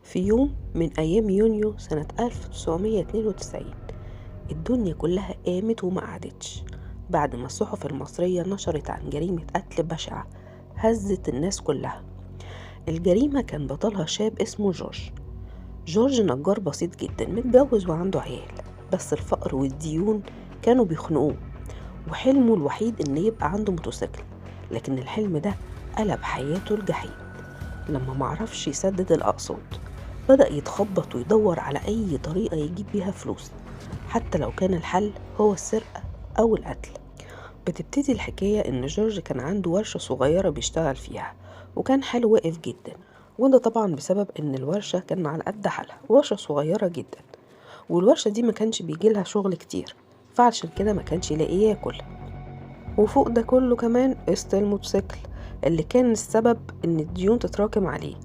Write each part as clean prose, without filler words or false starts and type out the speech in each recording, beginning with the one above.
في يوم من أيام يونيو سنة 1992 الدنيا كلها قامت وما قعدتش بعد ما الصحف المصرية نشرت عن جريمة قتل بشعة هزت الناس كلها. الجريمة كان بطلها شاب اسمه جورج. جورج نجار بسيط جدا متجوز وعنده عيال، بس الفقر والديون كانوا بيخنقوه، وحلمه الوحيد إن يبقى عنده موتوسيكل، لكن الحلم ده قلب حياته الجحيم لما معرفش يسدد الأقساط. بدأ يتخبط ويدور على أي طريقة يجيب بيها فلوس، حتى لو كان الحل هو السرقة أو القتل. بتبتدي الحكاية إن جورج كان عنده ورشة صغيرة بيشتغل فيها، وكان حاله واقف جدا، وده طبعا بسبب إن الورشة كان على قد حالها، ورشة صغيرة جدا، والورشة دي ما كانش بيجيلها شغل كتير، فعشان كده ما كانش يلاقي ياكل. وفوق ده كله كمان قسط الموتوسيكل اللي كان السبب ان الديون تتراكم عليه،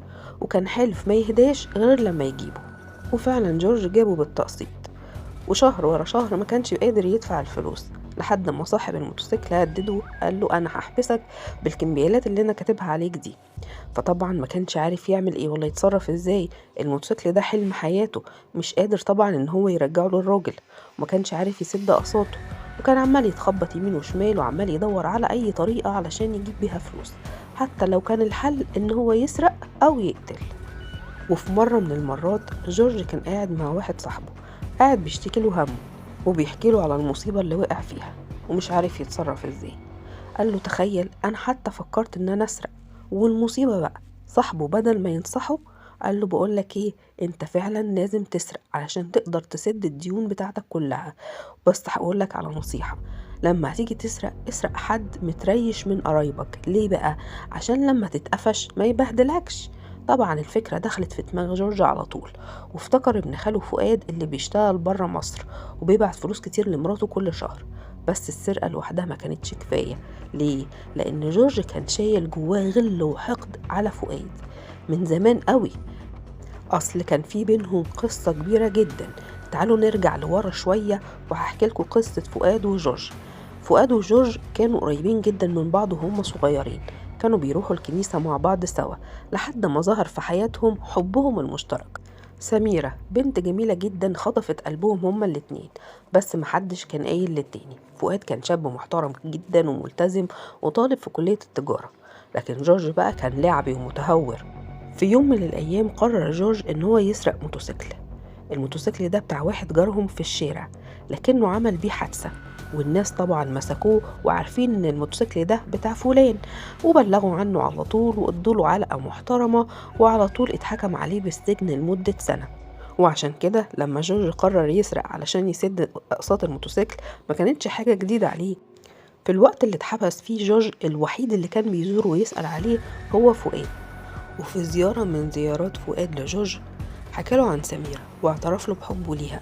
وكان حلف ما يهداش غير لما يجيبه. وفعلا جورج جابه بالتقسيط، وشهر ورا شهر ما كانش قادر يدفع الفلوس، لحد ما صاحب الموتوسيكل هدده قال له انا هحبسك بالكمبيالات اللي انا كاتبها عليك دي. فطبعا ما كانش عارف يعمل ايه ولا يتصرف ازاي، الموتوسيكل ده حلم حياته، مش قادر طبعا ان هو يرجعه للراجل، وما كانش عارف يسد اقساطه، وكان عمال يتخبط يمين وشمال وعمال يدور على اي طريقة علشان يجيب بيها فلوس، حتى لو كان الحل ان هو يسرق او يقتل. وفي مرة من المرات جورج كان قاعد مع واحد صاحبه، قاعد بيشتكي له همه وبيحكي له على المصيبة اللي وقع فيها ومش عارف يتصرف ازاي. قال له تخيل انا حتى فكرت ان انا اسرق. والمصيبة بقى صاحبه بدل ما ينصحه قال له بقولك ايه، انت فعلا لازم تسرق علشان تقدر تسد الديون بتاعتك كلها، بس هقولك على نصيحة، لما هتيجي تسرق اسرق حد متريش من قرايبك. ليه بقى؟ عشان لما تتقفش ما يبهدلكش. طبعا الفكرة دخلت في دماغ جورج على طول، وافتكر ابن خاله فؤاد اللي بيشتغل برا مصر وبيبعت فلوس كتير لمراته كل شهر. بس السرقة لوحدها ما كانتش كفاية. ليه؟ لأن جورج كان شايل جواه غل وحقد على فؤاد من زمان قوي، أصل كان في بينهم قصة كبيرة جدا. تعالوا نرجع لورا شوية وهحكي لكم قصة فؤاد وجورج. فؤاد وجورج كانوا قريبين جدا من بعض وهم صغيرين، كانوا بيروحوا الكنيسة مع بعض سوا لحد ما ظهر في حياتهم حبهم المشترك. سميرة بنت جميلة جدا خطفت قلبهم هما الاتنين، بس محدش كان قايل للتاني. فؤاد كان شاب محترم جدا وملتزم وطالب في كلية التجارة، لكن جورج بقى كان لعبي ومتهور. في يوم من الأيام قرر جورج إن هو يسرق موتوسيكل. الموتوسيكل ده بتاع واحد جارهم في الشارع، لكنه عمل بيه حادثة، والناس طبعا مسكوه وعارفين ان الموتوسيكل ده بتاع فلان، وبلغوا عنه على طول وادوله علقة محترمة، وعلى طول اتحكم عليه بالسجن لمدة سنة. وعشان كده لما جورج قرر يسرق علشان يسد اقساط الموتوسيكل ما كانتش حاجة جديدة عليه. في الوقت اللي اتحبس فيه جورج الوحيد اللي كان بيزوره ويسأل عليه هو فؤاد. وفي زيارة من زيارات فؤاد لجورج حكاله عن سميرة واعترف له بحبه ليها،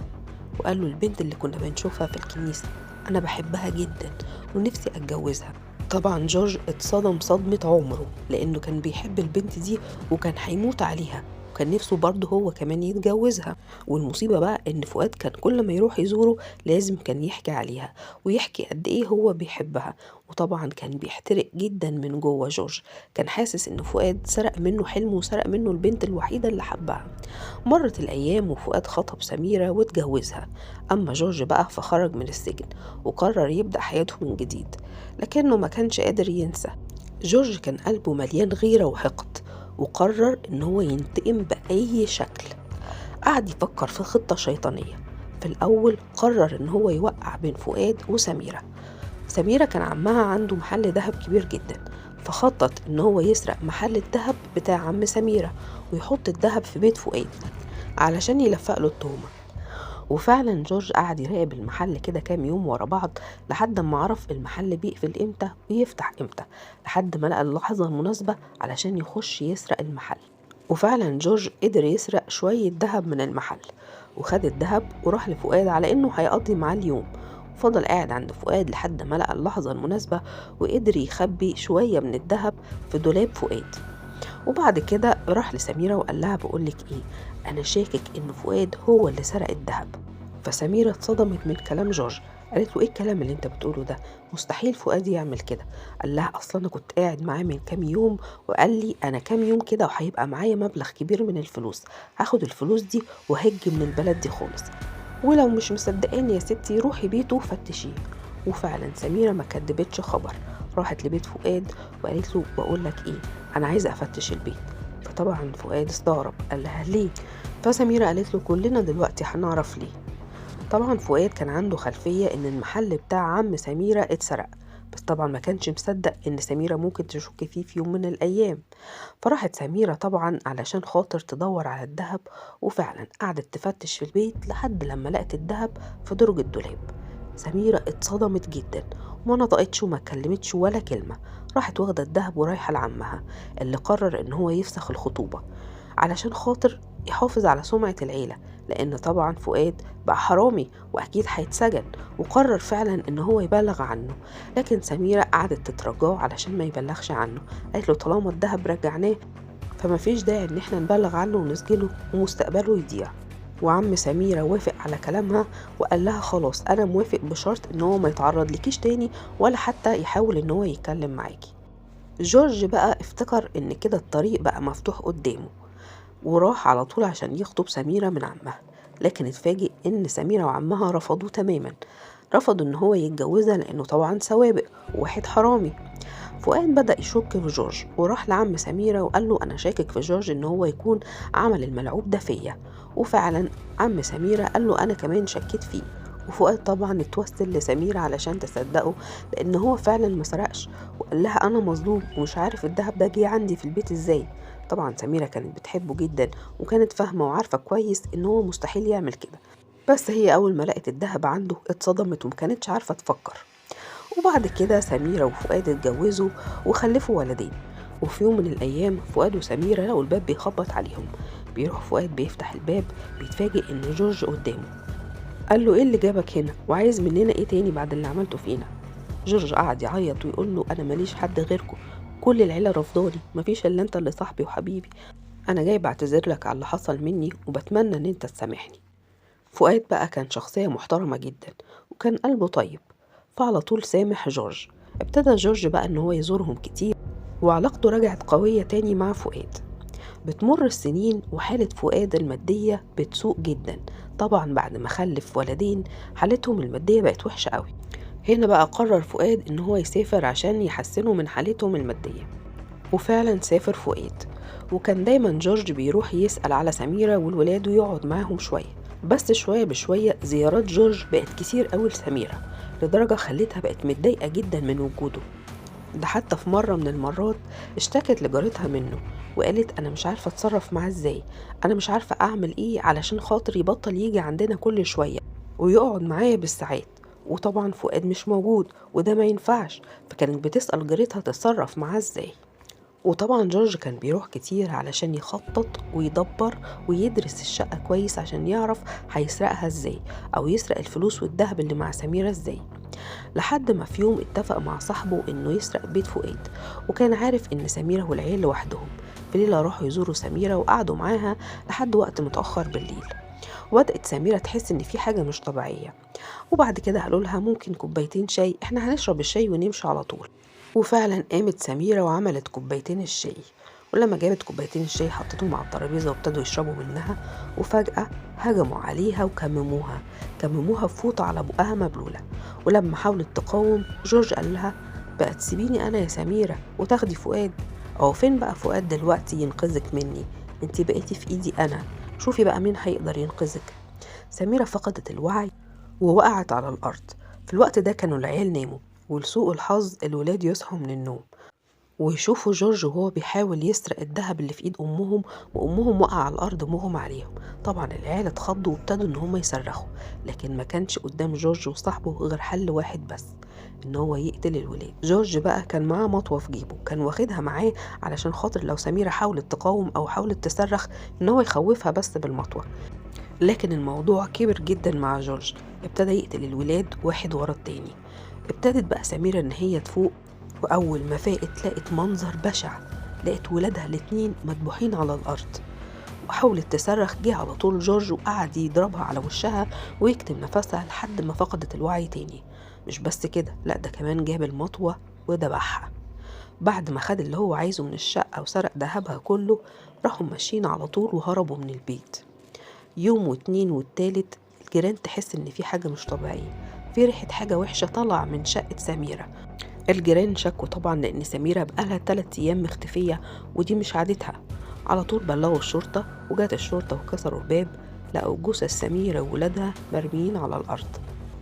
وقال له البنت اللي كنا بنشوفها في الكنيسة أنا بحبها جدا ونفسي أتجوزها. طبعا جورج اتصدم صدمة عمره لأنه كان بيحب البنت دي وكان هيموت عليها، وكان نفسه برضه هو كمان يتجوزها. والمصيبة بقى إن فؤاد كان كل ما يروح يزوره لازم كان يحكي عليها ويحكي قد إيه هو بيحبها، وطبعا كان بيحترق جدا من جوه. جورج كان حاسس إن فؤاد سرق منه حلمه وسرق منه البنت الوحيدة اللي حبها. مرت الأيام وفؤاد خطب سميرة واتجوزها. أما جورج بقى فخرج من السجن وقرر يبدأ حياته من جديد، لكنه ما كانش قادر ينسى. جورج كان قلبه مليان غيرة وحقد، وقرر إن هو ينتقم بأي شكل. قعد يفكر في خطة شيطانية. في الأول قرر إن هو يوقع بين فؤاد وسميرة. سميرة كان عمها عنده محل دهب كبير جدا، فخطط إن هو يسرق محل الدهب بتاع عم سميرة ويحط الدهب في بيت فؤاد علشان يلفق له التهمة. وفعلا جورج قعد يراقب المحل كده كام يوم ورا بعض لحد ما عرف المحل بيقفل امتى ويفتح امتى، لحد ما لقى اللحظة المناسبة علشان يخش يسرق المحل. وفعلا جورج قدر يسرق شوية دهب من المحل، وخد الدهب وراح لفؤاد على انه هيقضي معاه اليوم. فضل قاعد عند فؤاد لحد ما لقى اللحظة المناسبة وقدر يخبي شوية من الدهب في دولاب فؤاد. وبعد كده راح لسميرة وقال لها بقولك ايه، انا شاكك ان فؤاد هو اللي سرق الذهب. فسميرة اتصدمت من كلام جورج، قالت له ايه الكلام اللي انت بتقوله ده؟ مستحيل فؤاد يعمل كده. قال لها اصلا انا كنت قاعد معاه من كام يوم وقال لي انا كام يوم كده وهيبقى معايا مبلغ كبير من الفلوس، هاخد الفلوس دي وهج من البلد دي خالص، ولو مش مصدقاني يا ستي روحي بيته وفتشيه. وفعلا سميرة ما كدبتش خبر، راحت لبيت فؤاد وقالت له بقول لك ايه، انا عايزه افتش البيت. فطبعا فؤاد استغرب، قال لها ليه؟ فسميرة قالت له كلنا دلوقتي هنعرف ليه. طبعا فؤاد كان عنده خلفية ان المحل بتاع عم سميرة اتسرق، بس طبعا ما كانش مصدق ان سميرة ممكن تشك فيه في يوم من الايام. فراحت سميرة طبعا علشان خاطر تدور على الذهب، وفعلا قعدت تفتش في البيت لحد لما لقت الذهب في درج الدولاب. سميرة اتصدمت جدا وما نطقتش وما اتكلمتش ولا كلمة، راحت واخدة الذهب ورايحة لعمها اللي قرر ان هو يفسخ الخطوبة علشان خاطر يحافظ على سمعة العيلة، لأن طبعا فؤاد بقى حرامي وأكيد هيتسجن، وقرر فعلا إن هو يبلغ عنه. لكن سميرة قعدت تترجاه علشان ما يبلغش عنه، قالت له طالما الدهب رجعناه فما فيش داعي إن احنا نبلغ عنه ونسجنه ومستقبله يضيع. وعم سميرة وافق على كلامها وقال لها خلاص أنا موافق بشرط إن هو ما يتعرض لكيش تاني ولا حتى يحاول إن هو يتكلم معاكي. جورج بقى افتكر إن كده الطريق بقى مفتوح قدامه، وراح على طول عشان يخطب سميرة من عمها. لكن اتفاجئ ان سميرة وعمها رفضوه تماما، رفضوا ان هو يتجوزها لانه طبعا سوابق وواحد حرامي. فؤاد بدأ يشك في جورج وراح لعم سميرة وقال له انا شاكك في جورج ان هو يكون عمل الملعوب ده فيا. وفعلا عم سميرة قال له انا كمان شكيت فيه. وفؤاد طبعا اتوسل لسميرة علشان تصدقه لان هو فعلا ما سرقش، وقال لها انا مظلوم ومش عارف الدهب ده جه عندي في البيت ازاي. طبعا سميرة كانت بتحبه جدا وكانت فاهمة وعارفة كويس ان هو مستحيل يعمل كده، بس هي اول ما لقت الدهب عنده اتصدمت ومكانتش عارفة تفكر. وبعد كده سميرة وفؤاد اتجوزوا وخلفوا ولدين. وفي يوم من الأيام فؤاد وسميرة لقوا الباب بيخبط عليهم، بيروح فؤاد بيفتح الباب بيتفاجئ إن جورج قدامه. قال له إيه اللي جابك هنا وعايز مننا إيه تاني بعد اللي عملته فينا؟ جورج قعد يعيط ويقول له أنا ماليش حد غيركم، كل العيلة رفضاني، مفيش إلا أنت اللي صاحبي وحبيبي، أنا جاي بعتذر لك على اللي حصل مني وبتمنى إن أنت تسامحني. فؤاد بقى كان شخصية محترمة جدا وكان قلبه طيب، فعلى طول سامح جورج. ابتدى جورج بقى ان هو يزورهم كتير وعلاقته رجعت قوية تاني مع فؤاد. بتمر السنين وحالة فؤاد المادية بتسوء جدا، طبعا بعد ما خلف ولدين حالتهم المادية بقت وحشة قوي. هنا بقى قرر فؤاد ان هو يسافر عشان يحسنوا من حالتهم المادية، وفعلا سافر فؤاد. وكان دايما جورج بيروح يسأل على سميرة والولاد ويقعد معاهم شوية، بس شوية بشوية زيارات جورج بقت كتير قوي لسميرة لدرجة خلتها بقت متضايقة جدا من وجوده. ده حتى في مرة من المرات اشتكت لجارتها منه وقالت أنا مش عارفة أتصرف معاه إزاي، أنا مش عارفة أعمل إيه علشان خاطر يبطل يجي عندنا كل شوية ويقعد معايا بالساعات. وطبعا فؤاد مش موجود وده ما ينفعش، فكانت بتسأل جارتها تتصرف معاه إزاي. وطبعا جورج كان بيروح كتير علشان يخطط ويدبر ويدرس الشقة كويس عشان يعرف هيسرقها ازاي او يسرق الفلوس والذهب اللي مع سميرة ازاي. لحد ما في يوم اتفق مع صاحبه انه يسرق بيت فؤاد، وكان عارف ان سميرة والعيال لوحدهم. في ليلة راحوا يزوروا سميرة وقعدوا معاها لحد وقت متأخر بالليل، وبدأت سميرة تحس ان في حاجة مش طبيعية. وبعد كده قالوا لها ممكن كوبايتين شاي، احنا هنشرب الشاي ونمشي على طول. وفعلا قامت سميرة وعملت كوبايتين الشاي، ولما جابت كوبايتين الشاي حطتهم على الترابيزة وابتدوا يشربوا منها. وفجأة هجموا عليها وكمموها، كمموها بفوطة على بقها مبلولة. ولما حاولت تقاوم جورج قال لها بقى تسيبيني أنا يا سميرة وتاخدي فؤاد؟ أو فين بقى فؤاد دلوقتي ينقذك مني؟ انتي بقيتي في ايدي أنا، شوفي بقى مين هيقدر ينقذك. سميرة فقدت الوعي ووقعت على الأرض. في الوقت ده كانوا العيال ناموا، ولسوء الحظ الولاد يصحوا من النوم ويشوفوا جورج وهو بيحاول يسرق الذهب اللي في ايد امهم، وامهم وقع على الارض مغمى عليهم. طبعا العيال اتخضوا وابتدوا ان هم يصرخوا، لكن ما كانش قدام جورج وصاحبه غير حل واحد بس، ان هو يقتل الولاد. جورج بقى كان معاه مطوه في جيبه، كان واخدها معاه علشان خاطر لو سميرة حاولت تقاوم او حاولت تصرخ ان هو يخوفها بس بالمطوه. لكن الموضوع كبر جدا مع جورج، ابتدى يقتل الولاد واحد ورا التاني. ابتدت بقى سميرة ان هي تفوق، واول ما فاقت لقت منظر بشع، لقت ولادها الاتنين مدبوحين على الارض. وحاولت تصرخ، جه على طول جورج وقعد يضربها على وشها ويكتم نفسها لحد ما فقدت الوعي تاني. مش بس كده، لا ده كمان جاب المطوة وذبحها. بعد ما خد اللي هو عايزه من الشقة وسرق ذهبها كله، راحوا ماشيين على طول وهربوا من البيت. يوم واتنين والتالت الجيران تحس ان في حاجة مش طبيعية، في ريحة حاجة وحشة طالعة من شقة سميرة. الجيران شكوا طبعا لان سميرة بقالها 3 ايام مختفية ودي مش عادتها. على طول بلغوا الشرطة، وجات الشرطة وكسروا الباب، لقوا جثث سميرة وولادها مرميين على الأرض.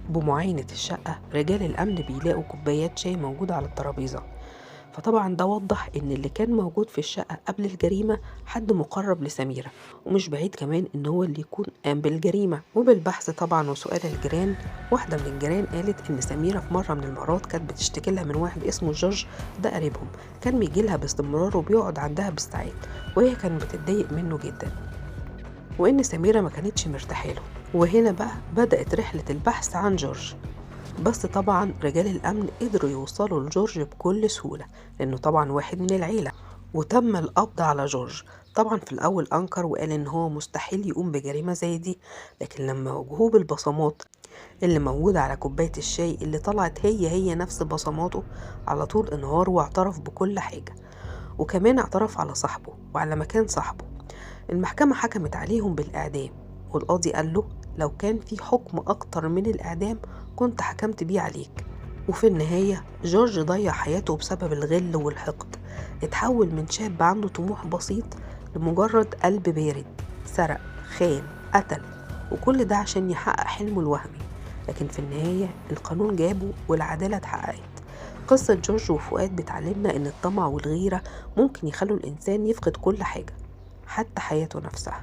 بمعاينة الشقة رجال الأمن بيلاقوا كوبايات شاي موجودة على الترابيزة، فطبعا ده وضح ان اللي كان موجود في الشقة قبل الجريمة حد مقرب لسميرة، ومش بعيد كمان ان هو اللي يكون قام بالجريمة. وبالبحث طبعا وسؤال الجيران، واحدة من الجيران قالت ان سميرة في مرة من المرات كانت بتشتكي لها من واحد اسمه جورج، ده قريبهم، كان بيجي لها باستمرار وبيقعد عندها بالساعات، وهي كانت بتتضايق منه جدا، وان سميرة ما كانتش مرتاحه له. وهنا بقى بدأت رحلة البحث عن جورج. بس طبعا رجال الأمن قدروا يوصلوا لجورج بكل سهولة، لأنه طبعا واحد من العيلة، وتم القبض على جورج. طبعا في الأول أنكر وقال إن هو مستحيل يقوم بجريمة زي دي، لكن لما واجهوه بالبصمات اللي موجودة على كوباية الشاي اللي طلعت هي نفس بصماته، على طول انهار واعترف بكل حاجة، وكمان اعترف على صاحبه وعلى مكان صاحبه. المحكمة حكمت عليهم بالإعدام، والقاضي قال له لو كان في حكم أكتر من الإعدام كنت حكمت بيه عليك. وفي النهاية جورج ضيع حياته بسبب الغل والحقد، اتحول من شاب عنده طموح بسيط لمجرد قلب بارد، سرق، خان، قتل، وكل ده عشان يحقق حلمه الوهمي. لكن في النهاية القانون جابه والعدالة اتحققت. قصة جورج وفؤاد بتعلمنا إن الطمع والغيرة ممكن يخلوا الإنسان يفقد كل حاجة، حتى حياته نفسها.